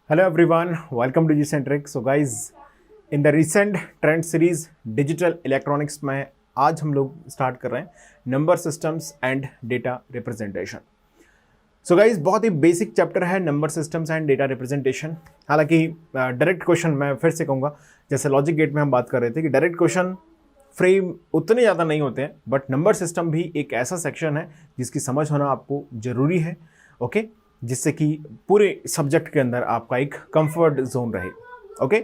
Hello everyone, welcome to Gcentric. So guys, in the recent trend series digital electronics में आज हम लोग start कर रहे हैं number systems and data representation. So guys बहुत ही बेसिक चैप्टर है number systems and data representation. हालांकि डायरेक्ट क्वेश्चन मैं फिर से कहूँगा, जैसे लॉजिक गेट में हम बात कर रहे थे कि डायरेक्ट क्वेश्चन फ्रेम उतने ज़्यादा नहीं होते हैं, बट नंबर सिस्टम भी एक ऐसा सेक्शन है जिसकी समझ होना आपको ज़रूरी है. ओके जिससे कि पूरे सब्जेक्ट के अंदर आपका एक कंफर्ट जोन रहे. ओके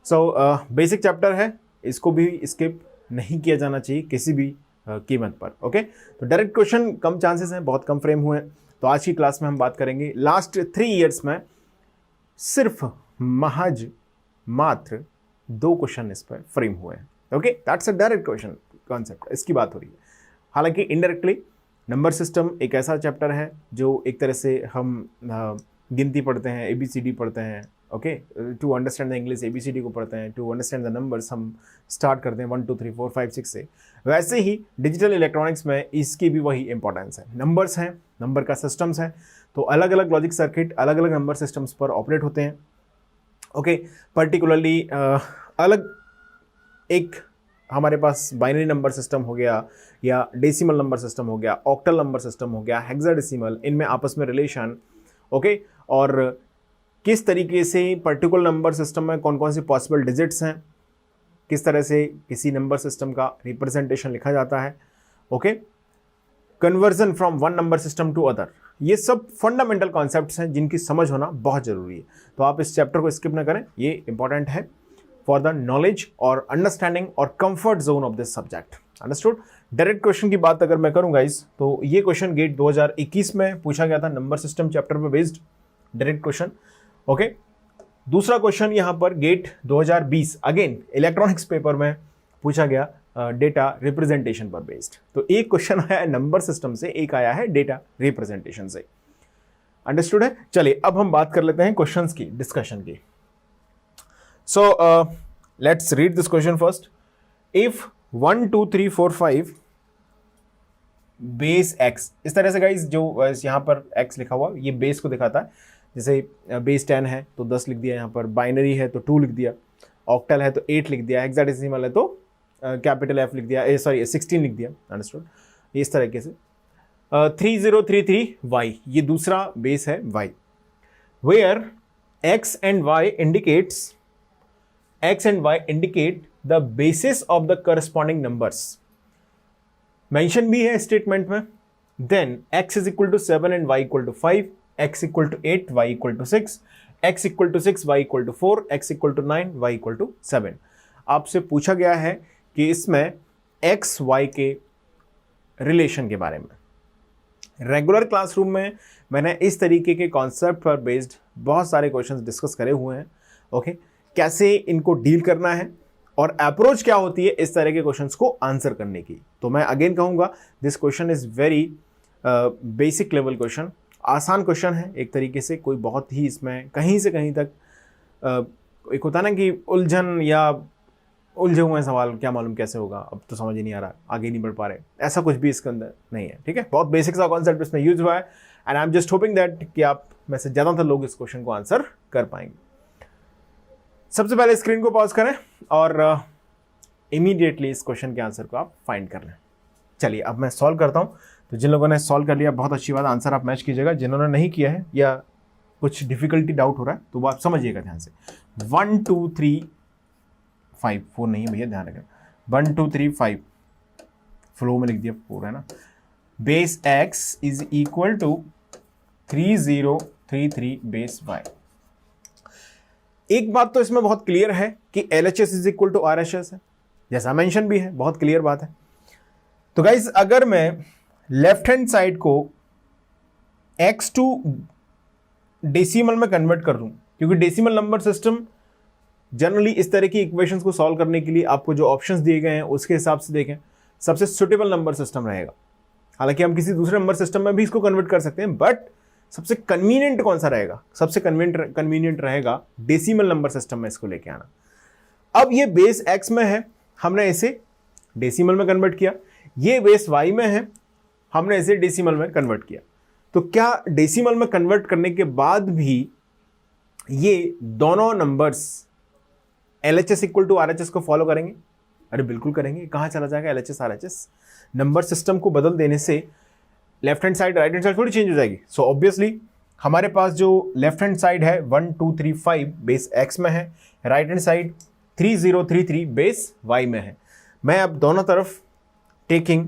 सो बेसिक चैप्टर है, इसको भी स्किप नहीं किया जाना चाहिए किसी भी कीमत पर. ओके तो डायरेक्ट क्वेश्चन कम चांसेस हैं, बहुत कम फ्रेम हुए हैं. तो आज की क्लास में हम बात करेंगे लास्ट 3 इयर्स में सिर्फ मात्र 2 क्वेश्चन इस पर फ्रेम हुए हैं. Okay that's a direct question concept, इसकी बात हो रही है. हालांकि इनडायरेक्टली नंबर सिस्टम एक ऐसा चैप्टर है जो एक तरह से हम गिनती पढ़ते हैं, ABCD पढ़ते हैं. Okay to understand the English ABCD को पढ़ते हैं, टू अंडरस्टैंड द नंबर्स हम स्टार्ट करते हैं 1 2 3 4 5 6 से. वैसे ही डिजिटल इलेक्ट्रॉनिक्स में इसकी भी वही इंपॉर्टेंस है. नंबर्स हैं, नंबर का सिस्टम्स है, तो अलग अलग लॉजिक सर्किट अलग अलग नंबर सिस्टम्स पर ऑपरेट होते हैं. ओके पर्टिकुलरली अलग एक हमारे पास बाइनरी नंबर सिस्टम हो गया, या डेसिमल नंबर सिस्टम हो गया, ऑक्टल नंबर सिस्टम हो गया, हेक्साडेसिमल, इनमें आपस में रिलेशन. ओके और किस तरीके से पर्टिकुलर नंबर सिस्टम में कौन कौन सी पॉसिबल डिजिट्स हैं, किस तरह से किसी नंबर सिस्टम का रिप्रेजेंटेशन लिखा जाता है. Okay conversion from one number system to other, ये सब फंडामेंटल कॉन्सेप्ट्स हैं जिनकी समझ होना बहुत ज़रूरी है. तो आप इस चैप्टर को स्किप ना करें, ये इंपॉर्टेंट है फॉर द नॉलेज और अंडरस्टैंडिंग और comfort zone of this subject. Understood. Direct question की बात अगर मैं करूं गाइस, तो ये क्वेश्चन गेट 2021 में पूछा गया था, नंबर सिस्टम चैप्टर पे बेस्ड डायरेक्ट क्वेश्चन. ओके दूसरा क्वेश्चन यहाँ पर गेट 2020 अगेन इलेक्ट्रॉनिक्स पेपर में पूछा गया डेटा रिप्रेजेंटेशन पर बेस्ड. तो एक क्वेश्चन आया है नंबर सिस्टम से, एक आया है डेटा रिप्रेजेंटेशन से. अंडरस्टूड है. चलिए अब हम बात कर लेते हैं क्वेश्चंस की, डिस्कशन की. So let's read this question first. If 1 2 3 4 5 base x, इस तरह से गाइज जो यहाँ पर x लिखा हुआ ये बेस को दिखाता है. जैसे बेस 10 है तो 10 लिख दिया, यहाँ पर बाइनरी है तो 2 लिख दिया, ऑक्टल है तो 8 लिख दिया, हेक्साडेसिमल है तो कैपिटल F लिख दिया, सॉरी 16 लिख दिया. अंडरस्टूड. इस तरीके से 3033y ये दूसरा बेस है y, where x and y indicate the basis of the corresponding numbers. Mention भी है स्टेटमेंट में. Then x is equal to 7 and y equal to 5, x equal to 8, y equal to 6, x equal to 6, y equal to 4, x equal to 9, y equal to 7. आपसे पूछा गया है कि इसमें x y के रिलेशन के बारे में. रेगुलर क्लासरूम में मैंने इस तरीके के कॉन्सेप्ट पर बेस्ड बहुत सारे क्वेश्चंस डिस्कस करे हुए हैं. ओके कैसे इनको डील करना है और अप्रोच क्या होती है इस तरह के क्वेश्चंस को आंसर करने की. तो मैं अगेन कहूँगा this question is very basic level question, आसान क्वेश्चन है एक तरीके से. कोई बहुत ही इसमें कहीं से कहीं तक एक होता ना कि उलझन या उलझे हुए सवाल, क्या मालूम कैसे होगा, अब तो समझ ही नहीं आ रहा, आगे नहीं बढ़ पा रहे, ऐसा कुछ भी इसके अंदर नहीं है. ठीक है बहुत बेसिक सा कॉन्सेप्ट इसमें यूज हुआ है, and I am just hoping that कि आप में से ज़्यादातर लोग इस क्वेश्चन को आंसर कर पाएंगे. सबसे पहले स्क्रीन को पॉज करें और इमीडिएटली इस क्वेश्चन के आंसर को आप फाइंड कर लें. चलिए अब मैं सॉल्व करता हूं. तो जिन लोगों ने सॉल्व कर लिया बहुत अच्छी बात, आंसर आप मैच कीजिएगा. जिन्होंने नहीं किया है या कुछ डिफिकल्टी डाउट हो रहा है तो वो आप समझिएगा ध्यान से. 1 2 3 5 4 नहीं है भैया, ध्यान रखें. 1 2 3 5 फ्लो में लिख दिया 4 है ना. Base x is equal to 3033 base y. एक बात तो इसमें बहुत क्लियर है कि LHS is equal to RHS है, जैसा मेंशन भी है, बहुत क्लियर बात है. तो गाइज अगर मैं लेफ्ट हैंड साइड को x टू डेसिमल में कन्वर्ट कर दूं, क्योंकि डेसिमल नंबर सिस्टम जनरली इस तरह की इक्वेशंस को सॉल्व करने के लिए आपको जो ऑप्शंस दिए गए हैं उसके हिसाब से देखें सबसे सुटेबल नंबर सिस्टम रहेगा. हालांकि हम किसी दूसरे नंबर सिस्टम में भी इसको कन्वर्ट कर सकते हैं, बट सबसे कन्वीनियंट कौन सा रहेगा? सबसे कन्वीनियंट रहेगा डेसिमल नंबर सिस्टम में इसको लेके आना. अब ये बेस x में है, हमने इसे डेसिमल में कन्वर्ट किया. ये बेस y में है, हमने इसे डेसिमल में कन्वर्ट किया. तो क्या डेसिमल में कन्वर्ट करने के बाद भी ये दोनों numbers LHS equal to RHS को फॉलो करेंगे? अरे बिल्कुल करेंगे। कहाँ चला जाएगा LHS RHS? नंबर सिस्टम को बदल देने से left hand side right hand side थोड़ी चेंज हो जाएगी। सो ऑब्वियसली हमारे पास जो लेफ्ट हैंड साइड है 1 2 3 5 बेस x में है, right hand side 3 0 3 3 base y में है। मैं अब दोनों तरफ taking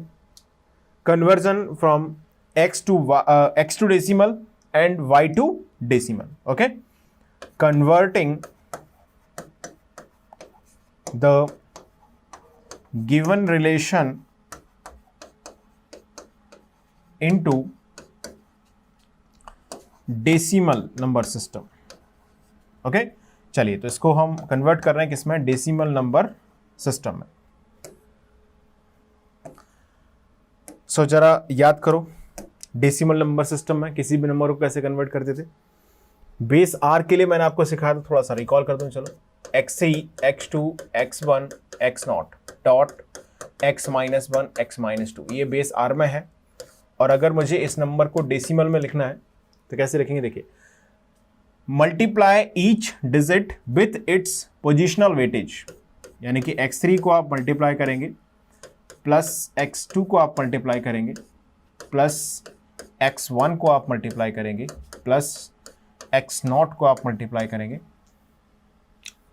conversion from x to decimal and y to decimal. Okay, converting the given relation into decimal number system. Okay, चलिए तो इसको हम कन्वर्ट कर रहे हैं किसमें? डेसिमल नंबर सिस्टम में। सो जरा याद करो, डेसिमल नंबर सिस्टम में किसी भी नंबर को कैसे कन्वर्ट करते थे? बेस आर के लिए मैंने आपको सिखाया था, थोड़ा सा रिकॉल कर दूं। चलो, x3 x2 x1 x0 dot x minus 1 x minus 2, ये बेस आर में है। और अगर मुझे इस नंबर को डेसिमल में लिखना है तो कैसे लिखेंगे? देखिए, multiply each digit with its positional weightage, यानी कि x3 को आप मल्टीप्लाई करेंगे, प्लस x2 को आप मल्टीप्लाई करेंगे, प्लस x1 को आप मल्टीप्लाई करेंगे, प्लस x0 को आप मल्टीप्लाई करेंगे,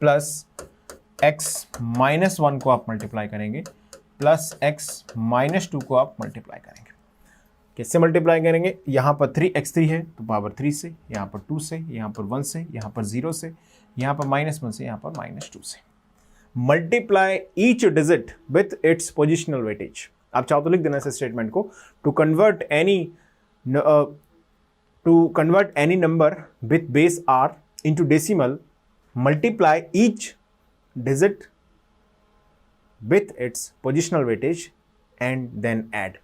प्लस x माइनस 1 को आप मल्टीप्लाई करेंगे, प्लस x माइनस 2 को आप मल्टीप्लाई करेंगे। किससे मल्टीप्लाई करेंगे? यहाँ पर 3x3 है तो पावर 3 से, यहाँ पर 2 से, यहाँ पर 1 से, यहाँ पर 0 से, यहाँ पर -1 से, यहाँ पर -2 से। Multiply each digit with its positional weightage. आप चाहो तो लिख देना इस स्टेटमेंट को, to convert any number with base R into decimal, multiply each digit with its positional weightage and then add.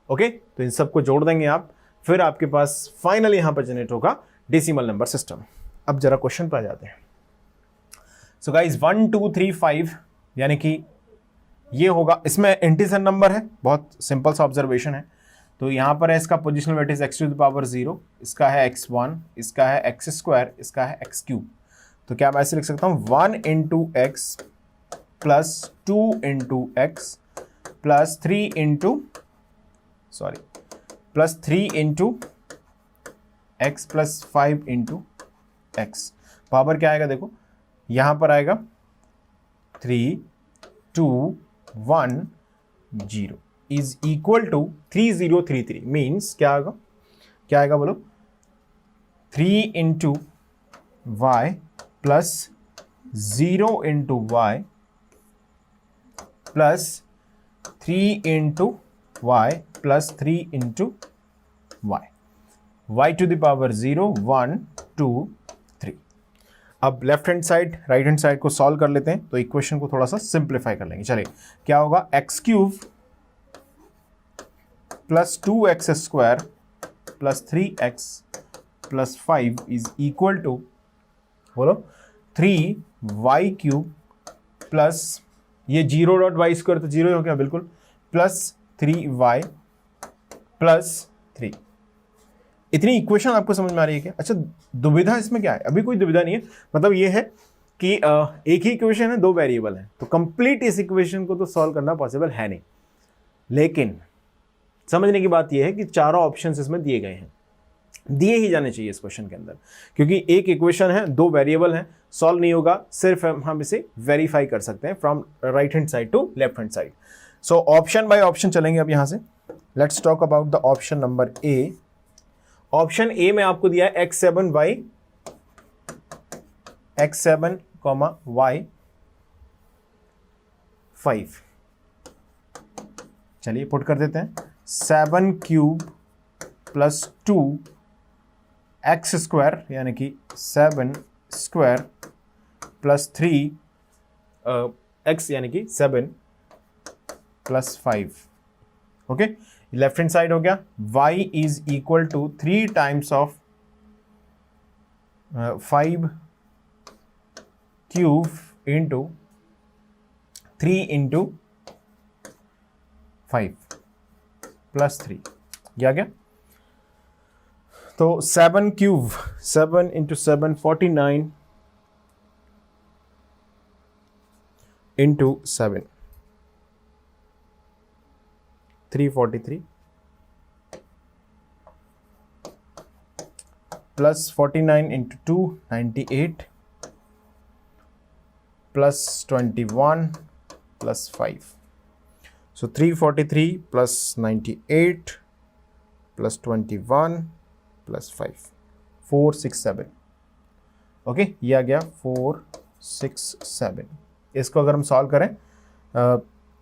Okay, तो इन सबको जोड़ देंगे आप, फिर आपके पास फाइनली यहां पर जनरेट होगा डेसिमल नंबर सिस्टम। अब जरा क्वेश्चन पर आ जाते हैं। सो गाइस 1 2 3 5 यानी कि ये होगा, इसमें इंटीजर नंबर है, बहुत सिंपल सा ऑब्जर्वेशन है। तो यहां पर है इसका positional weightage x to the power 0, इसका है x1, इसका है x स्क्वायर, इसका है x क्यूब। तो क्या मैं ऐसे लिख सकता हूं 1 into x plus 2 into x plus 3 into x plus 5 into x. Power क्या आएगा? देखो यहां पर आएगा 3 2 1 0 इज इक्वल टू 3033 मीन्स क्या आएगा? क्या आएगा बोलो? 3 into y plus 0 into y plus 3 into y plus 3 into y to the power 0 1 2 3। अब left hand side right hand side को सॉल्व कर लेते हैं, तो इक्वेशन को थोड़ा सा सिंप्लीफाई कर लेंगे। चलिए, क्या होगा? X cube plus 2x square plus 3x plus 5 is equal to, बोलो, 3y क्यूब प्लस ये 0 डॉट वाई स्क्वायर तो 0 ही हो गया बिल्कुल, प्लस 3y प्लस 3। इतनी इक्वेशन आपको समझ में आ रही है क्या? अच्छा, दुविधा इसमें क्या है? अभी कोई दुविधा नहीं है। मतलब ये है कि एक ही इक्वेशन है, 2 वेरिएबल हैं, तो कंप्लीट इस इक्वेशन को तो सॉल्व करना पॉसिबल है नहीं। लेकिन समझने की बात यह है कि चारों ऑप्शंस इसमें दिए गए हैं, दिए ही जाने चाहिए इस क्वेश्चन के अंदर, क्योंकि एक इक्वेशन है, 2 वेरिएबल हैं, सॉल्व नहीं होगा। सिर्फ हम इसे वेरीफाई कर सकते हैं from right hand side to left hand side. So option by option चलेंगे अब यहां से। Let's talk about the option number A. Option A में आपको दिया है x7 y 5। चलिए पुट कर देते हैं, 7 क्यूब प्लस 2 एक्स स्क्वायर यानी कि 7 स्क्वायर प्लस 3 एक्स यानी कि 7 plus 5। Okay, left hand side हो गया, y is equal to 3 times of 5 cube into 3 into 5 plus 3। क्या गया? तो 7 cube 7 into 7 49 into 7 343 plus 49 into 2 98 plus 21 plus 5. So 343 plus 98 plus 21 plus 5 467. Okay, ये आ गया 467. इसको अगर हम सॉल्व करें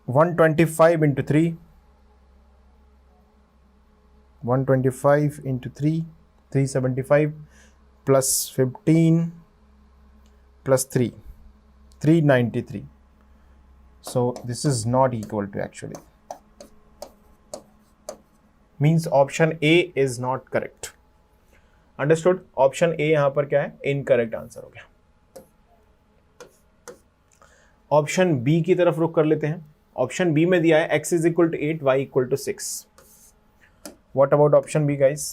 125 into 3 125 into 3 375 plus 15 plus 3 393. So this is not equal to actually. Means option A is not correct. Understood? Option A यहाँ पर क्या है? Incorrect answer हो गया. Option B की तरफ रुख कर लेते हैं. Option B में दिया है x is equal to 8, y equal to 6. What about option B guys?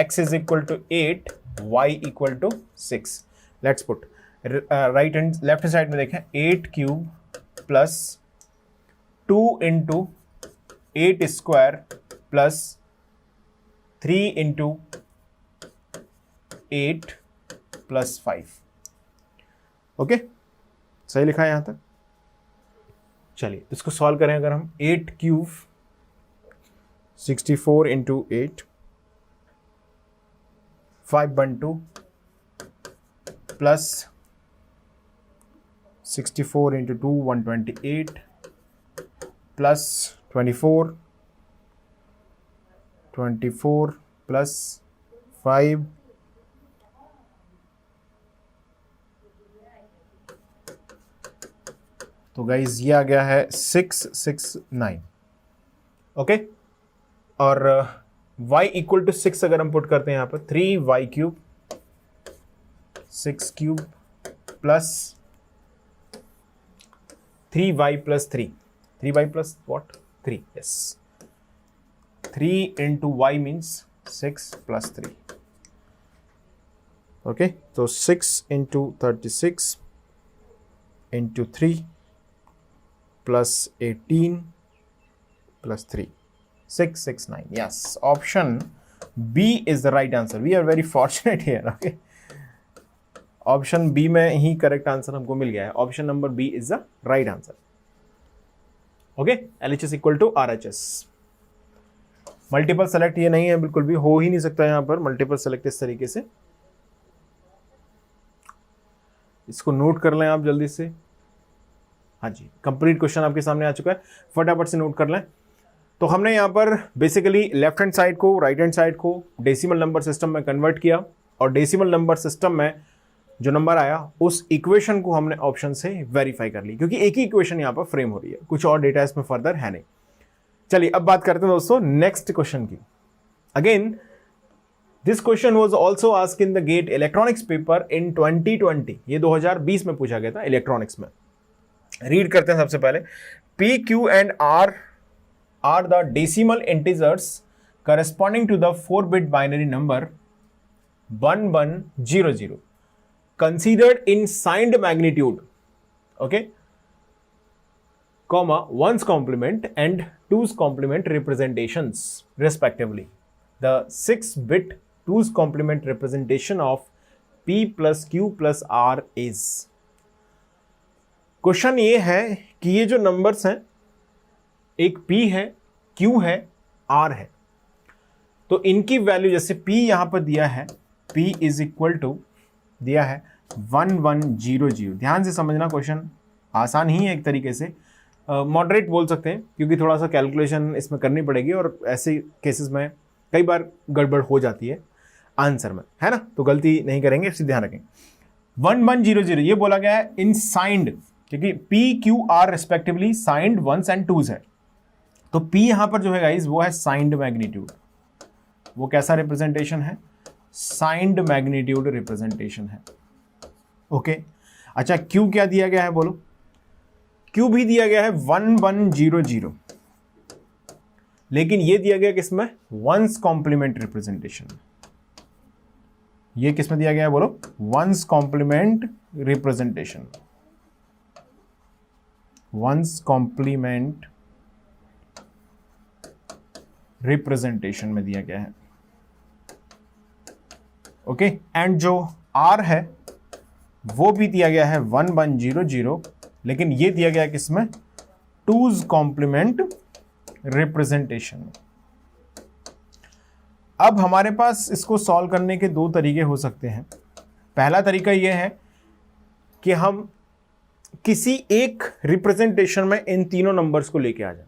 X is equal to 8, y equal to 6. Let's put right hand left side में देखें 8 cube plus 2 into 8 square plus 3 into 8 plus 5. Okay, सही लिखा है यहां तक. चलिए इसको solve करें. अगर हम 8 cube 64 into 8 512 plus 64 into 2 128 plus 24 plus 5 तो गाइज ये आ गया है 669. ओके, और y इक्वल टू 6 अगर हम पुट करते हैं यहां पर 3y cube 6 cube plus 3y plus 3. 3y plus what? 3. Yes. 3 into y means 6 plus 3. Okay. So 6 into 36 into 3 plus 18 plus 3. 669. Yes. Option B is the right answer. We are very fortunate here. Okay. Option B में ही correct answer हमको मिल गया है. Option number B is the right answer. Okay, LHS equal to RHS. Multiple select ये नहीं है, बिल्कुल भी हो ही नहीं सकता यहां पर मल्टीपल सेलेक्ट इस तरीके से. इसको नोट कर लें आप जल्दी से. हाँ जी, कंप्लीट क्वेश्चन आपके सामने आ चुका है, फटाफट से नोट कर लें. तो हमने यहाँ पर बेसिकली लेफ्ट हैंड साइड को राइट हैंड साइड को डेसिमल नंबर सिस्टम में कन्वर्ट किया, और डेसिमल नंबर सिस्टम में जो नंबर आया उस इक्वेशन को हमने ऑप्शन से वेरीफाई कर ली, क्योंकि एक ही इक्वेशन यहाँ पर फ्रेम हो रही है, कुछ और डेटा इसमें फर्दर है नहीं. चलिए अब बात करते हैं दोस्तों नेक्स्ट क्वेश्चन की. Again this question was also asked in the GATE electronics paper in 2020. ये 2020 में पूछा गया था इलेक्ट्रॉनिक्स में. रीड करते हैं सबसे पहले. P, Q and R are the decimal integers corresponding to the 4-bit binary number 1100 considered in signed magnitude, okay, comma 1's complement and 2's complement representations respectively. The 6-bit 2's complement representation of P plus Q plus R is. Question ये है कि ये जो numbers हैं, एक P है, Q है, R है, तो इनकी वैल्यू जैसे P यहां पर दिया है, P इज इक्वल टू दिया है 1100. ध्यान से समझना, क्वेश्चन आसान ही है एक तरीके से, मॉडरेट बोल सकते हैं, क्योंकि थोड़ा सा कैलकुलेशन इसमें करनी पड़ेगी और ऐसे केसेस में कई बार गड़बड़ हो जाती है आंसर में, है ना, तो गलती नहीं करेंगे, इससे ध्यान रखें. 1100 ये बोला गया है इन साइंड, क्योंकि P Q R respectively signed 1s and 2s है, तो P यहां पर जो है गाइज वो है साइंड मैग्नीट्यूड. वो कैसा रिप्रेजेंटेशन है? साइंड मैग्नीट्यूड रिप्रेजेंटेशन है. ओके, अच्छा Q क्या दिया गया है बोलो? Q भी दिया गया है 1100. लेकिन ये दिया गया किसमें, वंस कॉम्प्लीमेंट रिप्रेजेंटेशन में। ये किसमें दिया गया है बोलो, one's complement representation, one's complement representation में दिया गया है। ओके, एंड जो आर है वो भी दिया गया है 1100, लेकिन ये दिया गया है किसमें, टूज कॉम्प्लीमेंट रिप्रेजेंटेशन में। अब हमारे पास इसको सॉल्व करने के दो तरीके हो सकते हैं। पहला तरीका यह है कि हम किसी एक रिप्रेजेंटेशन में इन तीनों नंबर्स को लेके आ जाए,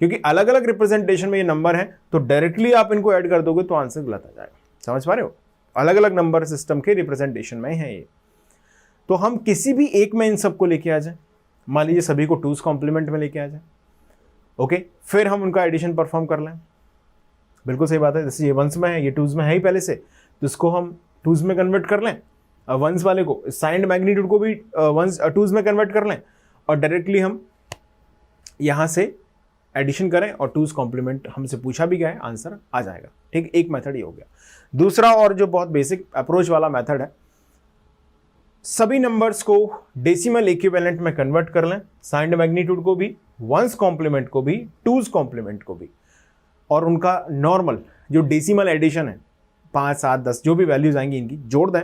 क्योंकि अलग अलग रिप्रेजेंटेशन में ये नंबर है, तो डायरेक्टली आप इनको ऐड कर दोगे तो आंसर गलत आ जाएगा। समझ पा रहे हो, अलग अलग नंबर सिस्टम के रिप्रेजेंटेशन में है ये। तो हम किसी भी एक में इन सबको लेके आ जाए, मान लीजिए सभी को टूज कॉम्प्लीमेंट में लेके आ जाए। ओके, फिर हम उनका एडिशन परफॉर्म कर लें। बिल्कुल सही बात है, जैसे ये वंस में है, ये टूज में है ही पहले से, तो इसको हम टूज में कन्वर्ट कर लें। वंस वाले को, साइंड मैग्नीट्यूड को भी वंस टूज में कन्वर्ट कर लें, और डायरेक्टली हम यहाँ से एडिशन करें और टूज कॉम्प्लीमेंट हमसे पूछा भी गया है, आंसर आ जाएगा। ठीक, एक मेथड ये हो गया। दूसरा और जो बहुत बेसिक अप्रोच वाला मेथड है, सभी नंबर्स को डेसिमल इक्विवेलेंट में कन्वर्ट कर लें, साइंड मैग्नीट्यूड को भी, वंस कॉम्प्लीमेंट को भी, टूज कॉम्प्लीमेंट को भी, और उनका नॉर्मल जो डेसिमल एडिशन है 5, 7, 10 जो भी वैल्यूज आएंगी इनकी जोड़ दें,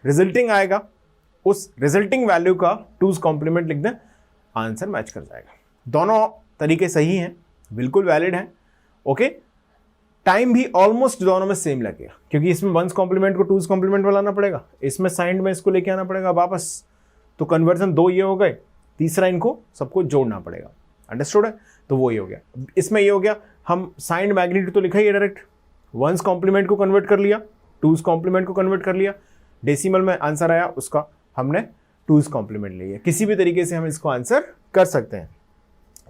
रिजल्टिंग आएगा, उस रिजल्टिंग वैल्यू का टूज कॉम्प्लीमेंट लिख दें, आंसर मैच कर जाएगा। दोनों तरीके सही हैं, बिल्कुल वैलिड हैं। ओके, टाइम भी ऑलमोस्ट दोनों में सेम लगेगा, क्योंकि इसमें वंस कॉम्प्लीमेंट को टूज कॉम्प्लीमेंट में लाना पड़ेगा, इसमें साइंड में इसको लेके आना पड़ेगा वापस, तो कन्वर्जन दो ये हो गए, तीसरा इनको सबको जोड़ना पड़ेगा। अंडरस्टूड है, तो वो ये हो गया। इसमें ये हो गया, हम साइंड मैग्नीट्यूड तो लिखा ही है डायरेक्ट, वंस कॉम्प्लीमेंट को कन्वर्ट कर लिया, टूज कॉम्प्लीमेंट को कन्वर्ट कर लिया, डेसिमल में आंसर आया, उसका हमने टूज कॉम्प्लीमेंट लिया। किसी भी तरीके से हम इसको आंसर कर सकते हैं।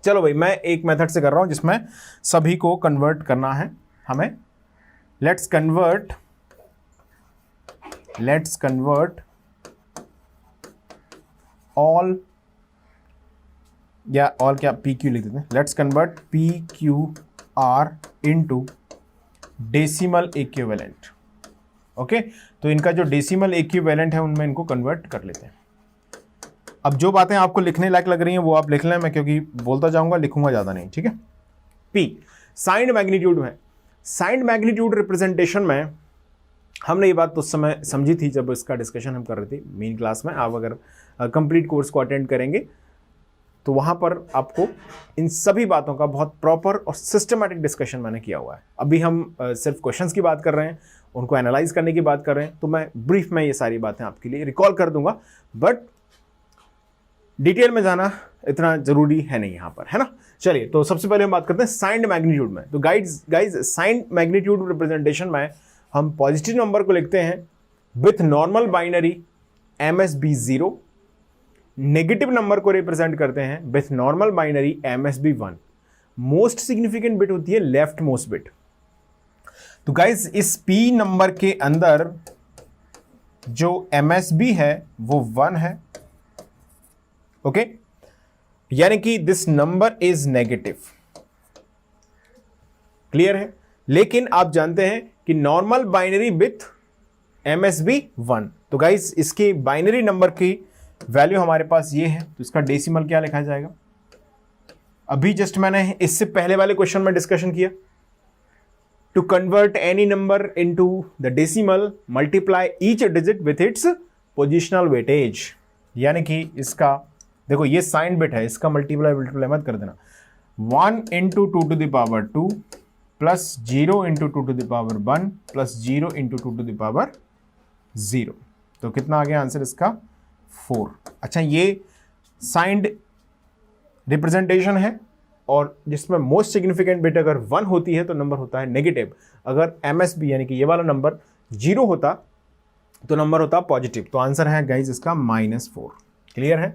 चलो भाई, मैं एक मेथड से कर रहा हूं जिसमें सभी को कन्वर्ट करना है हमें। लेट्स कन्वर्ट ऑल, या ऑल क्या, पी क्यू लिख देते हैं। Let's convert P Q R into decimal equivalent. Okay, तो इनका जो डेसिमल इक्विवेलेंट है उनमें इनको कन्वर्ट कर लेते हैं। अब जो बातें आपको लिखने लायक लग रही हैं वो आप लिख लें, मैं क्योंकि बोलता जाऊंगा, लिखूंगा ज़्यादा नहीं। ठीक है, पी साइंड मैग्नीट्यूड में, साइंड मैग्नीट्यूड रिप्रेजेंटेशन में हमने ये बात तो उस समय समझी थी जब इसका डिस्कशन हम कर रहे थे मेन क्लास में। आप अगर कंप्लीट कोर्स को अटेंड करेंगे तो वहाँ पर आपको इन सभी बातों का बहुत प्रॉपर और सिस्टमैटिक डिस्कशन मैंने किया हुआ है। अभी हम सिर्फ क्वेश्चंस की बात कर रहे हैं, उनको एनालाइज करने की बात कर रहे हैं, तो मैं ब्रीफ में ये सारी बातें आपके लिए रिकॉल कर दूंगा, बट डिटेल में जाना इतना जरूरी है नहीं यहाँ पर, है ना। चलिए, तो सबसे पहले हम बात करते हैं साइंड मैग्नीट्यूड में। तो गाइज साइंड मैग्नीट्यूड रिप्रेजेंटेशन में हम पॉजिटिव नंबर को लिखते हैं with normal binary MSB 0, negative number को रिप्रेजेंट करते हैं with normal binary MSB 1। Most significant bit होती है लेफ्ट मोस्ट बिट। तो गाइज इस P नंबर के अंदर जो MSB है वो 1 है। ओके, यानी कि this number is negative. Clear है, लेकिन आप जानते हैं कि नॉर्मल बाइनरी विथ MSB 1, तो गाइज इसकी बाइनरी नंबर की वैल्यू हमारे पास ये है, तो इसका डेसिमल क्या लिखा जाएगा। अभी जस्ट मैंने इससे पहले वाले क्वेश्चन में डिस्कशन किया, to convert any number into the decimal multiply each digit with its positional weightage. यानी कि इसका देखो ये साइन बिट है, इसका मल्टीप्लाई मत कर देना। 1 into 2 to the power 2 plus 0 into 2 to the power 1 plus 0 into 2 to the power 0, तो कितना आ गया आंसर इसका 4। अच्छा, ये साइंड रिप्रेजेंटेशन है, और जिसमें मोस्ट सिग्निफिकेंट बिट अगर 1 होती है तो नंबर होता है नेगेटिव। अगर MSB यानी कि ये वाला नंबर 0 होता तो नंबर होता पॉजिटिव। तो आंसर है गाइज इसका -4। क्लियर है,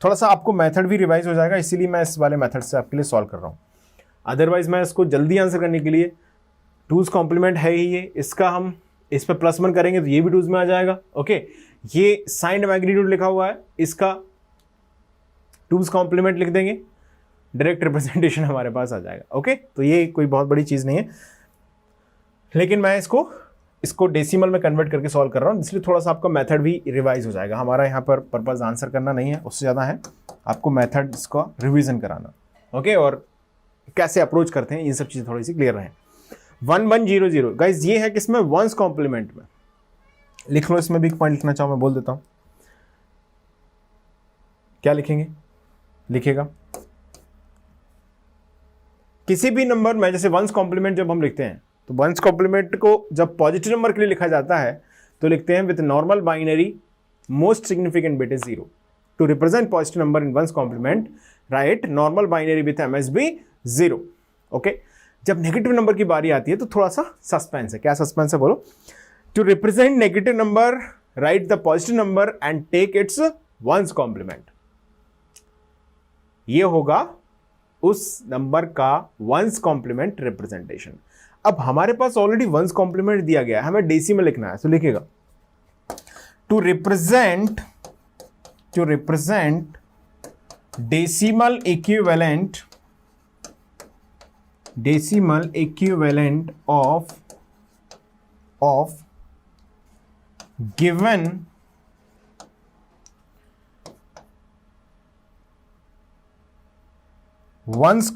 थोड़ा सा आपको मेथड भी रिवाइज हो जाएगा, इसीलिए मैं इस वाले मेथड से आपके लिए सॉल्व कर रहा हूँ। अदरवाइज मैं इसको जल्दी आंसर करने के लिए, टूज कॉम्प्लीमेंट है ही ये, इसका हम इस पर +1 करेंगे तो ये भी टूज में आ जाएगा। ओके, ये साइंड मैग्नीट्यूड लिखा हुआ है, इसका टूज कॉम्प्लीमेंट लिख देंगे, डायरेक्ट रिप्रेजेंटेशन हमारे पास आ जाएगा। ओके, तो ये कोई बहुत बड़ी चीज़ नहीं है, लेकिन मैं इसको डेसिमल में कन्वर्ट करके सॉल्व कर रहा हूँ, इसलिए थोड़ा सा आपका मेथड भी रिवाइज हो जाएगा। हमारा यहाँ पर पर्पस आंसर करना नहीं है, उससे ज़्यादा है आपको मेथड इसका रिवीजन कराना। ओके, और कैसे अप्रोच करते हैं, ये सब चीज़ें थोड़ी सी क्लियर रहें। 1100 गाइज, ये है किसमें, वंस कॉम्प्लीमेंट में। लिख लो, इसमें भी एक पॉइंट लिखना चाहो मैं बोल देता हूँ। क्या लिखेंगे, लिखेगा किसी भी नंबर में, जैसे वंस कॉम्प्लीमेंट जब हम लिखते हैं तो वंस कॉम्प्लीमेंट को जब पॉजिटिव नंबर के लिए लिखा जाता है तो लिखते हैं with normal binary most significant bit is 0। To represent positive number in one's complement write normal binary with MSB 0। ओके, जब नेगेटिव नंबर की बारी आती है तो थोड़ा सा सस्पेंस है। क्या सस्पेंस है बोलो? To represent negative number write the positive number and take its one's complement. ये होगा उस नंबर का वंस कॉम्प्लीमेंट रिप्रेजेंटेशन। अब हमारे पास ऑलरेडी वंस कॉम्प्लीमेंट दिया गया है, हमें डेसिमल लिखना है, तो लिखेगा to represent decimal equivalent of given one's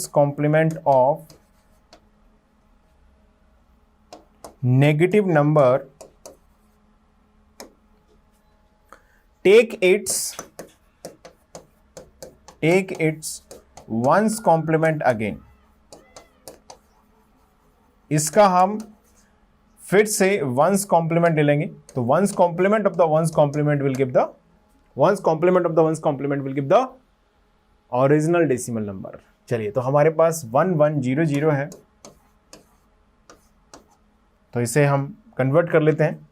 complement of negative number, take its one's complement again। इसका हम फिर से one's complement ले लेंगे, तो one's complement of the one's complement will give the one's complement of the one's complement will give the original decimal number। चलिए, तो हमारे पास 1100 है, तो इसे हम कन्वर्ट कर लेते हैं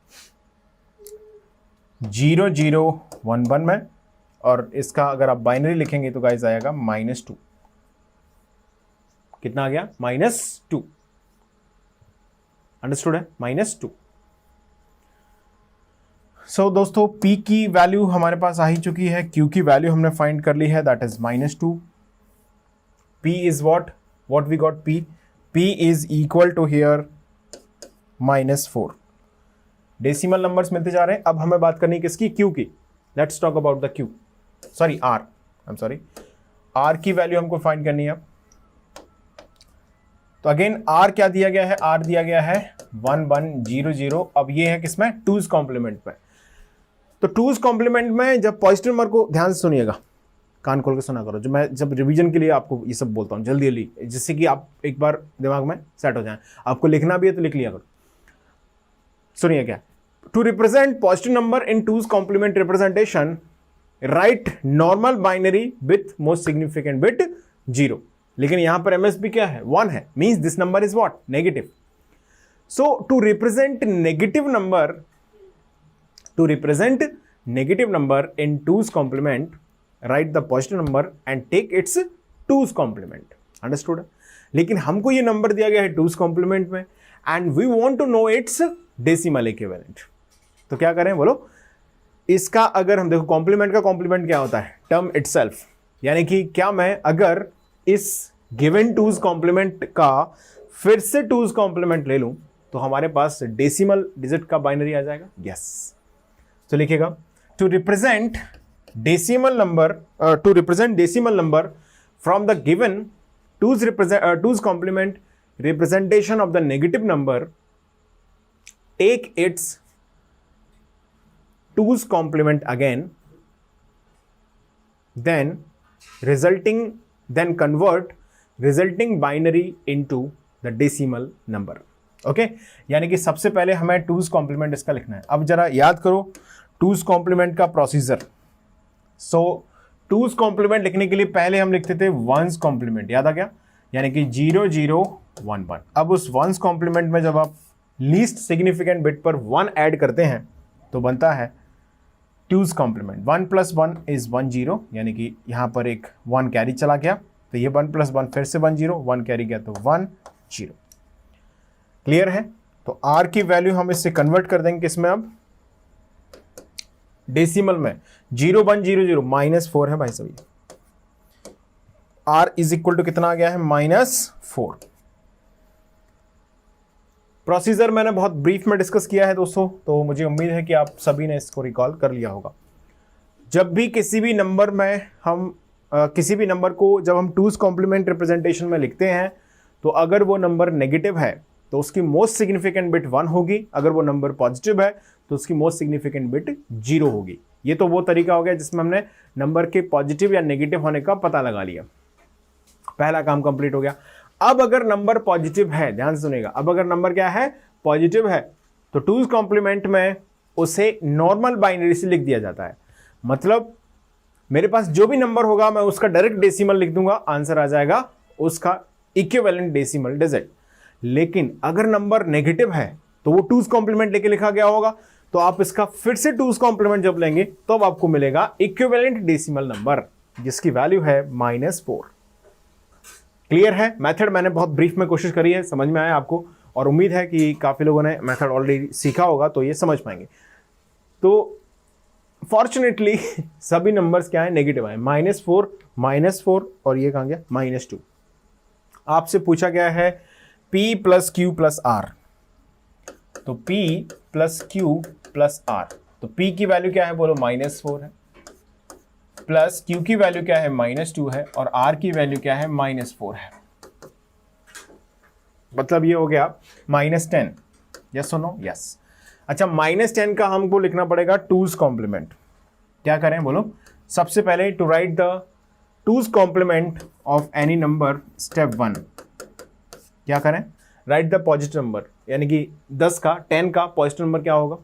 0011 में, और इसका अगर आप बाइनरी लिखेंगे तो गाइस आएगा -2। कितना आ गया? -2। अंडरस्टूड है? -2। सो दोस्तों, P की वैल्यू हमारे पास आ ही चुकी है, Q की वैल्यू हमने फाइंड कर ली है, that is -2। P is what we got? P is equal to here -4। Decimal numbers मिलते जा रहे हैं। अब हमें बात करनी है किसकी? Q की। Let's talk about the Q, sorry R, I am sorry, R की वैल्यू हमको फाइंड करनी है। तो अगेन R क्या दिया गया है? R दिया गया है 1100। अब ये है किसमें? 2's कॉम्प्लीमेंट में। तो 2's कॉम्प्लीमेंट में जब पॉजिटिव नंबर को, ध्यान से सुनिएगा, कान खोल के सुना करो, जब रिवीजन के लिए आपको ये सब बोलता हूँ जल्दी जल्दी, जिससे कि आप एक बार दिमाग में सेट हो जाए। आपको लिखना भी है तो लिख लिया करो। सुनिए क्या, to represent positive number in 2's complement representation write normal binary with most significant bit 0। लेकिन यहां पर MSB क्या है? 1 है, means this number is what? Negative. So to represent negative number in 2's complement, write the positive number and take its 2's complement। Understood? लेकिन हमको ये number दिया गया है 2's complement में, and we want to know its decimal equivalent. तो क्या करें बोलो? इसका अगर हम देखो, कॉम्प्लीमेंट का कॉम्प्लीमेंट क्या होता है? Term itself. यानी कि क्या मैं अगर इस गिवन 2's complement का फिर से 2's complement ले लूं तो हमारे पास डेसिमल डिजिट का बाइनरी आ जाएगा। यस, तो लिखेगा to represent decimal number from the given 2's complement representation of the negative number, take its 2's complement again, then convert resulting binary into the decimal number। Okay, यानी कि सबसे पहले हमें 2's complement इसका लिखना है। अब जरा याद करो 2's complement का प्रोसीजर। सो 2's complement लिखने के लिए पहले हम लिखते थे 1's complement, याद आ गया? यानी कि 0011। अब उस 1's complement में जब आप लीस्ट सिग्निफिकेंट बिट पर 1 ऐड करते हैं तो बनता है 2's complement। 1 + 1 इज 10, यानी कि यहां पर एक 1 कैरी चला गया, तो ये 1 + 1 फिर से 10, 1 कैरी गया तो 10। क्लियर है? तो R की वैल्यू हम इससे कन्वर्ट कर देंगे किसमें? अब डेसिमल में 0.100 -4 है भाई साहब। r इज इक्वल टू कितना आ गया है -4। प्रोसीजर मैंने बहुत ब्रीफ में डिस्कस किया है दोस्तों, तो मुझे उम्मीद है कि आप सभी ने इसको रिकॉल कर लिया होगा। जब भी किसी भी नंबर में हम किसी भी नंबर को जब हम टूज कॉम्प्लीमेंट रिप्रेजेंटेशन में लिखते हैं, तो अगर वो नंबर नेगेटिव है तो उसकी मोस्ट सिग्निफिकेंट बिट 1 होगी, अगर वो नंबर पॉजिटिव है तो उसकी मोस्ट सिग्निफिकेंट बिट 0 होगी। ये तो वो तरीका हो गया जिसमें हमने नंबर के पॉजिटिव या नेगेटिव होने का पता लगा लिया, पहला काम कंप्लीट हो गया। अब अगर नंबर पॉजिटिव है, ध्यान से सुनिएगा, अब अगर नंबर क्या है पॉजिटिव है, तो टूज कॉम्प्लीमेंट में उसे नॉर्मल बाइनरी से लिख दिया जाता है। मतलब मेरे पास जो भी नंबर होगा मैं उसका डायरेक्ट डेसिमल लिख दूंगा, आंसर आ जाएगा उसका इक्विवेलेंट डेसिमल डिजिट। लेकिन अगर नंबर नेगेटिव है तो वो टूज कॉम्प्लीमेंट लेके लिखा गया होगा, तो आप इसका फिर से टूज कॉम्प्लीमेंट जब लेंगे तो अब आपको मिलेगा इक्विवेलेंट डेसिमल नंबर जिसकी वैल्यू है -4। क्लियर है? मेथड मैंने बहुत ब्रीफ में कोशिश करी है, समझ में आया आपको, और उम्मीद है कि काफी लोगों ने मेथड ऑलरेडी सीखा होगा तो ये समझ पाएंगे। तो फॉर्चुनेटली सभी नंबर्स क्या है नेगेटिव है, -4 और ये कहां गया -2। आपसे पूछा गया है P + Q + R, तो P + Q + R, तो P की वैल्यू क्या है बोलो -4 है, प्लस Q की वैल्यू क्या है -2 है, और R की वैल्यू क्या है -4 है। मतलब ये हो गया -10। यस और नो? यस। अच्छा, -10 का हमको लिखना पड़ेगा टूज कॉम्प्लीमेंट। क्या करें बोलो? सबसे पहले to write the two's complement of any number, step 1 क्या करें? राइट द पॉजिटिव नंबर, यानी कि 10 का 10 का पॉजिटिव नंबर क्या होगा?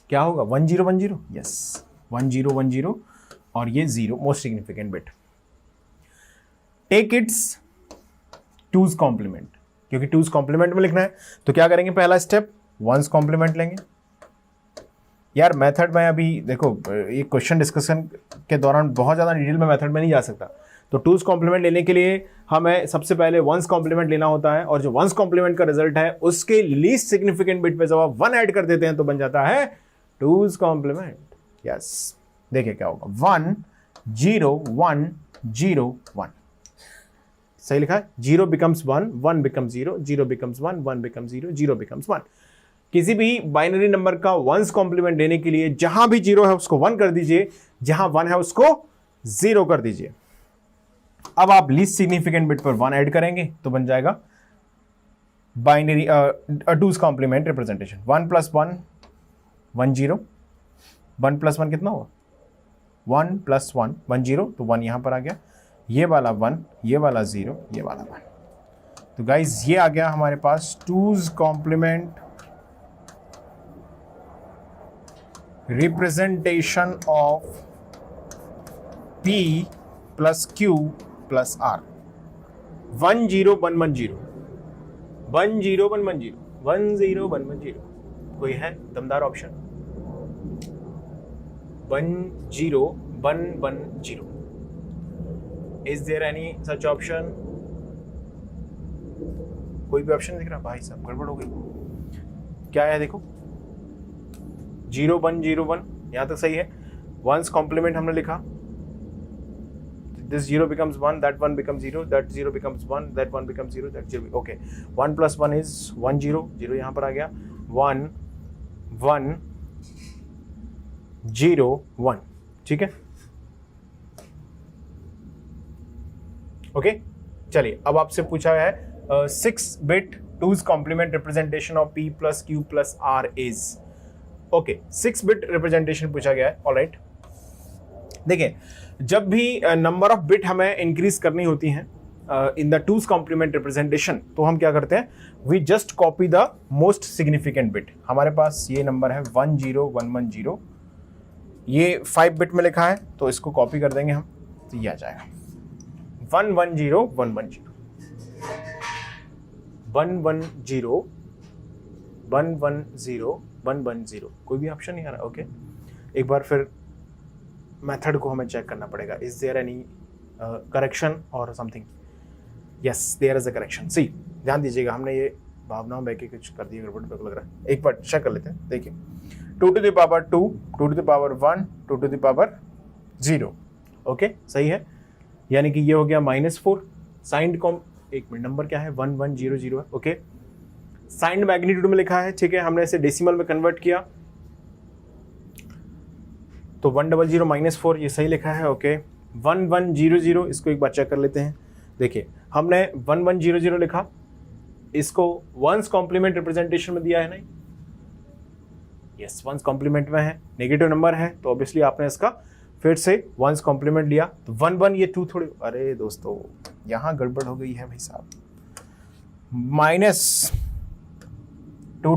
क्या होगा? 1010। यस, 1010 और ये 0 most significant bit. Take its two's complement, क्योंकि टूज कॉम्प्लीमेंट में लिखना है तो क्या करेंगे? पहला स्टेप वंस कॉम्प्लीमेंट लेंगे। यार मेथड में अभी देखो, ये क्वेश्चन डिस्कशन के दौरान बहुत ज़्यादा डिटेल में मेथड में नहीं जा सकता, तो टूज कॉम्प्लीमेंट लेने के लिए हमें सबसे पहले वंस कॉम्प्लीमेंट लेना होता है, और जो वंस कॉम्प्लीमेंट का रिजल्ट है उसके लीस्ट सिग्निफिकेंट बिट पे जब आप 1 ऐड कर देते हैं तो बन जाता है टूज कॉम्प्लीमेंट। यस, देखिए क्या होगा, 1 0 1 0 1। सही लिखा है? 0 becomes 1, 1 becomes 0, 0 becomes 1, 1 becomes 0, 0 becomes 1। किसी भी बाइनरी नंबर का वंस कॉम्प्लीमेंट लेने के लिए जहां भी 0 है उसको 1 कर दीजिए, जहां 1 है उसको 0 कर दीजिए। अब आप लीस्ट सिग्निफिकेंट बिट पर 1 ऐड करेंगे तो बन जाएगा बाइनरी टूज कॉम्प्लीमेंट रिप्रेजेंटेशन। 1 + 1 1 0, 1 + 1 कितना हुआ? 1 + 1 1 0, तो 1 यहां पर आ गया, ये वाला 1, ये वाला 0, ये वाला 1। तो गाइज ये आ गया हमारे पास two's complement representation of P + Q + R। 1 0 1 1 0, 1 0 1 1 0, 1 0 1 1 0। कोई है दमदार option? 1 0 1 1 0। Is there any such option? कोई भी ऑप्शन दिख रहा? भाई साहब गड़बड़ हो गई। क्या है देखो, 0 1 0 1 यहां तक सही है। वंस कॉम्प्लीमेंट हमने लिखा, this 0 becomes 1, that 1 becomes 0, that 0 becomes 1, that 1 becomes 0, that 0, okay। 1 + 1 is 1 0, 0 यहां पर आ गया, 1 1 0 1, ठीक है, ओके। चलिए अब आपसे पूछा है 6 bit two's complement representation of P + Q + R is, okay 6 bit representation पूछा गया है। ऑलराइट, देखिए जब भी नंबर ऑफ बिट हमें इंक्रीज करनी होती हैं in the two's complement representation, तो हम क्या करते हैं? We just copy the most significant bit. हमारे पास ये नंबर है 1 0 1 1 0, ये 5 बिट में लिखा है तो इसको कॉपी कर देंगे हम, तो ये आ जाएगा 1 1 0 1 1 0, 1 1 0 1 1 0 1 1 0। कोई भी ऑप्शन नहीं आ रहा, ओके। एक बार फिर मेथड को हमें चेक करना पड़ेगा, is there any correction or something? Yes, there is a correction. See ध्यान दीजिएगा, हमने ये भावनाओं में एक कुछ कर दिया गड़बड़ मेरे को लग रहा है, एक बार चेक कर लेते हैं। देखिए 2 to the power 2, 2 to the power 1, 2 to the power 0, okay सही है। यानी कि ये हो गया -4। साइंड कॉम एक मिनट, नंबर क्या है 1100 है, ओके। साइंड मैग्नीट्यूड में लिखा है, ठीक है, हमने इसे डेसिमल में कन्वर्ट किया तो 100 -4 ये सही लिखा है, ओके। 1100 इसको एक बार चेक कर लेते हैं। देखिए हमने 1100 लिखा, इसको वंस कॉम्प्लीमेंट रिप्रेजेंटेशन में दिया है नहीं, यस वंस कॉम्प्लीमेंट में है, नेगेटिव नंबर है तो ऑब्वियसली आपने इसका फिर से वंस कॉम्प्लीमेंट लिया तो 1 1 ये 2 थोड़ी, अरे दोस्तों यहाँ गड़बड़ हो गई है भाई साहब। -2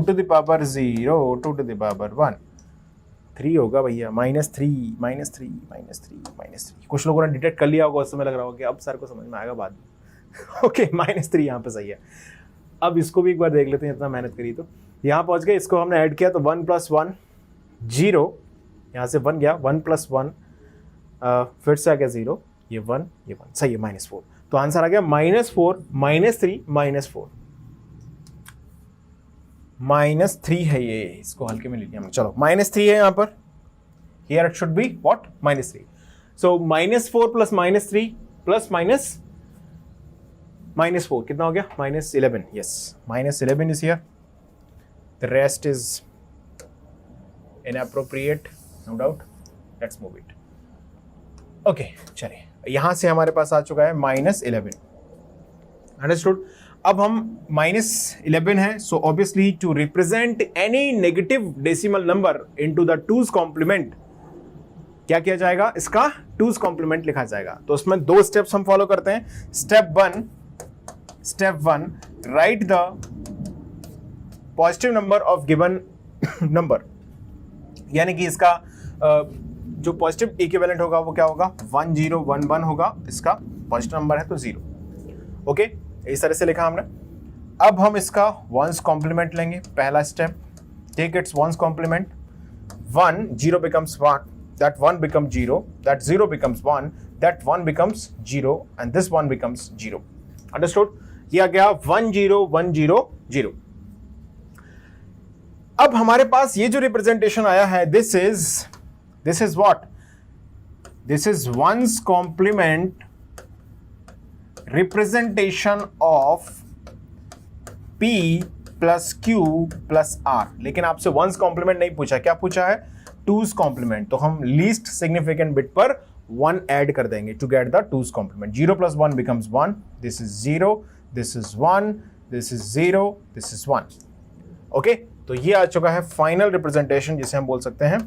to the power 0, 2 to the power 1, 3 होगा भैया, -3। कुछ लोगों ने डिटेक्ट कर लिया होगा, उस समय लग रहा होगा कि अब सर को समझ में आएगा बाद में। ओके -3 यहाँ पे सही है। अब इसको भी एक बार देख लेते हैं, इतना मेहनत करी तो यहाँ पहुँच गए, इसको हमने ऐड किया तो 1 + 1 0, यहाँ से 1 गया, 1 + 1 फिर से आ गया 0, ये 1 ये 1, सही है -4। तो आंसर आ गया -4 -3 -4, -3 है ये, इसको हल्के में ले लिया हमने। चलो -3 है यहाँ पर, here it should be what -3। सो -4 + -3 + -4 कितना हो गया -11, yes -11 is here, the rest is inappropriate, no doubt, let's move it, okay। चलिए यहां से हमारे पास आ चुका है -11, अंडरस्टूड। अब हम -11 है, so obviously to represent any negative decimal number into the 2's complement क्या किया जाएगा, इसका 2's कॉम्प्लीमेंट लिखा जाएगा। तो उसमें 2 स्टेप्स हम फॉलो करते हैं। Step one right the positive number of given number, यानी कि इसका जो पॉजिटिव इक्विवेलेंट होगा वो क्या होगा 1011 होगा, इसका पॉजिटिव नंबर है तो 0, ओके। इस तरह से लिखा हमने। अब हम इसका वंस कॉम्प्लीमेंट लेंगे, पहला step, take its one's complement, 1 0 becomes 1, that 1 becomes 0, that 0 becomes 1, that 1 becomes 0 and this 1 becomes 0, understood। ये आ गया 1 0 1 0 0। अब हमारे पास ये जो रिप्रेजेंटेशन आया है, this is what, this is one's complement representation of P + Q + R। लेकिन आपसे वंस कॉम्प्लीमेंट नहीं पूछा, क्या पूछा है 2's कॉम्प्लीमेंट। तो हम लीस्ट सिग्निफिकेंट बिट पर 1 ऐड कर देंगे to get the 2's complement. 0 + 1 becomes 1, this is 0, this is 1, this is 0, this is 1, okay. तो ये आ चुका है फाइनल रिप्रेजेंटेशन, जिसे हम बोल सकते हैं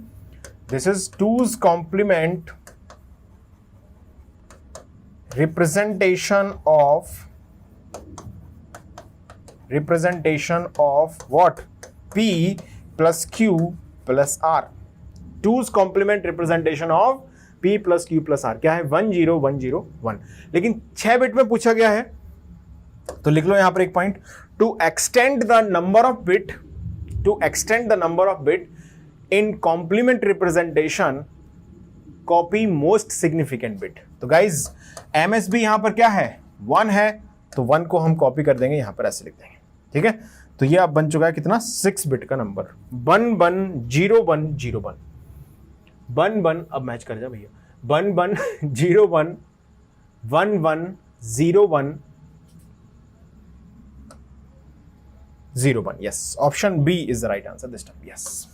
this is 2's complement representation of what P + Q + R। 2's complement representation of P + Q + R क्या है 1 0 1 0 1। लेकिन 6 बिट में पूछा गया है, तो लिख लो यहां पर एक point, to extend the number of bit in complement representation copy most significant bit. तो गाइज MSB यहां पर क्या है 1 है, तो 1 को हम कॉपी कर देंगे, यहां पर ऐसे लिख देंगे, ठीक है। तो ये अब बन चुका है कितना 6 बिट का नंबर, 1 1 0 1 0 1, 1 1, अब मैच कर जा भैया, 1 1 0 1 1 1 0 1 0 1, yes, option B is the right answer this time, yes,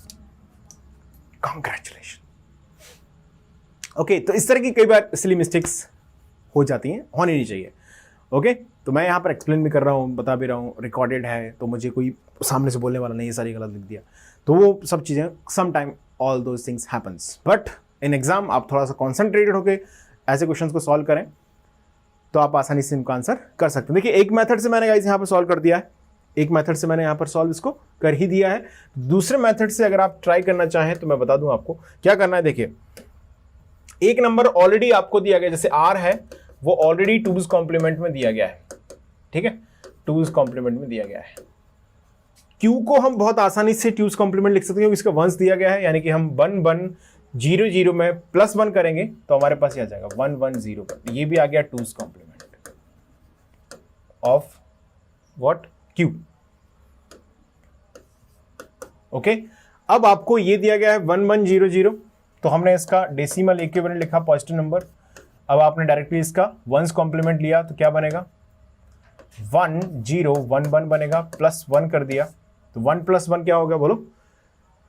congratulations, okay। तो इस तरह की कई बार सिली मिस्टेक्स हो जाती हैं, होनी नहीं चाहिए, ओके। तो मैं यहाँ पर एक्सप्लेन भी कर रहा हूँ, बता भी रहा हूँ, रिकॉर्डेड है, तो मुझे कोई सामने से बोलने वाला नहीं है सारी गलत लिख दिया, तो वो सब चीज़ें some time all those things happens, but in exam आप थोड़ा सा कॉन्सेंट्रेटेड होकर ऐसे क्वेश्चन को सॉल्व करें तो आप आसानी से इनका आंसर कर सकते हैं। देखिए एक मेथड से मैंने गाइस यहाँ पर सॉल्व कर दिया है, एक मेथड से मैंने यहाँ पर सॉल्व इसको कर ही दिया है। दूसरे मेथड से अगर आप ट्राई करना चाहें तो मैं बता दूं आपको क्या करना है। देखिए एक नंबर ऑलरेडी आपको दिया गया, जैसे R है वो ऑलरेडी 2's कॉम्प्लीमेंट में दिया गया है, ठीक है, 2's कॉम्प्लीमेंट में दिया गया है। Q को हम बहुत आसानी से 2's कॉम्प्लीमेंट लिख सकते हैं क्योंकि इसका वंस दिया गया है, यानी कि हम 1 1 0 0 में +1 करेंगे तो हमारे पास ये आ जाएगा 1 1 0 1, ये भी आ गया 2's complement of what Q, okay, अब आपको ये दिया गया है 1100, तो हमने इसका डेसिमल इक्विवेलेंट लिखा पॉजिटिव नंबर। अब आपने डायरेक्टली इसका वंस कॉम्प्लीमेंट लिया तो क्या बनेगा, 1011 बनेगा, प्लस 1 कर दिया तो 1 + 1 क्या होगा बोलो,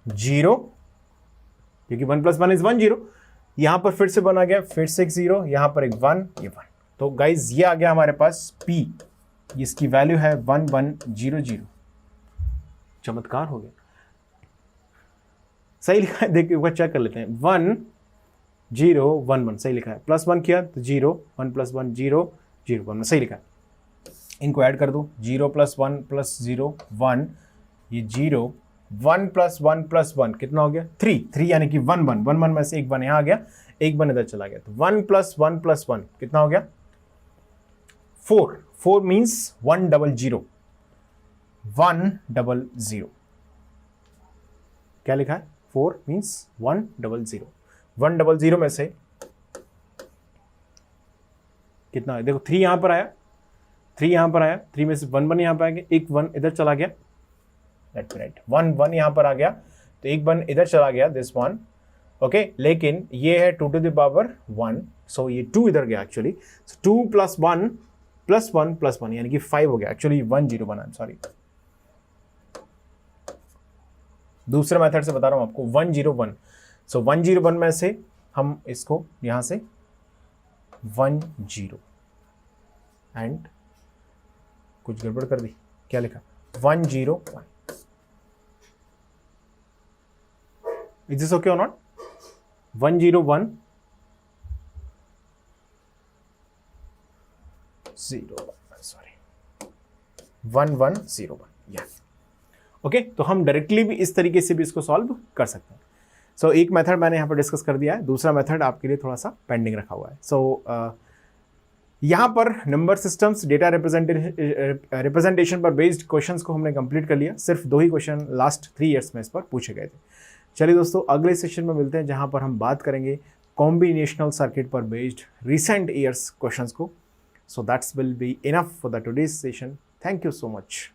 0, क्योंकि 1 + 1 इज 10। यहां पर फिर से बना गया, फिर से एक 0, यहां पर एक 1, ये 1। तो गाइज ये आ गया हमारे पास P, इसकी वैल्यू है 1100। चमत्कार हो गया, सही लिखा है, देखिए एक बार चेक कर लेते हैं। 1011 सही लिखा है, प्लस 1 किया तो 0, 1 + 1 0 0 1 सही लिखा है। इनको ऐड कर दो, 0 + 1 + 0 1, ये 0, 1 + 1 + 1 कितना हो गया, 3 यानी कि 1 1 1 1 में से एक 1 यहाँ आ गया, एक 1 इधर चला गया, तो 1 + 1 + 1 कितना हो गया, 4 मीन्स 100 100। क्या लिखा है, 4 मीन्स 100 100 में से कितना है, देखो 3 यहां पर आया, 3 यहां पर आया, 3 में से 1 1 यहां पर आ गया, एक 1 इधर चला गया, राइट 1 1 यहां पर आ गया, तो एक 1 इधर चला गया, दिस 1, ओके। लेकिन ये है 2 to the power 1, सो ये 2 इधर गया एक्चुअली, 2 + 1 + 1 + 1 यानी कि 5 हो गया, एक्चुअली 101 बना, सॉरी दूसरे मेथड से बता रहा हूं आपको, 101। सो 101 में से हम इसको यहां से 10 एंड कुछ गड़बड़ कर दी, क्या लिखा, 101। इज दिस ओके और नॉट, 101 सॉरी 1101, यस ओके। तो हम डायरेक्टली भी इस तरीके से भी इसको सॉल्व कर सकते हैं। सो एक मेथड मैंने यहाँ पर डिस्कस कर दिया है, दूसरा मेथड आपके लिए थोड़ा सा पेंडिंग रखा हुआ है। सो यहाँ पर नंबर सिस्टम्स डेटा रिप्रेजेंटेशन पर बेस्ड क्वेश्चंस को हमने कंप्लीट कर लिया। सिर्फ 2 ही क्वेश्चन लास्ट 3 ईयर्स में इस पर पूछे गए थे। चलिए दोस्तों, अगले सेशन में मिलते हैं जहाँ पर हम बात करेंगे कॉम्बिनेशनल सर्किट पर बेस्ड रिसेंट ईयर्स क्वेश्चंस को। So that's will be enough for the today's session. Thank you so much.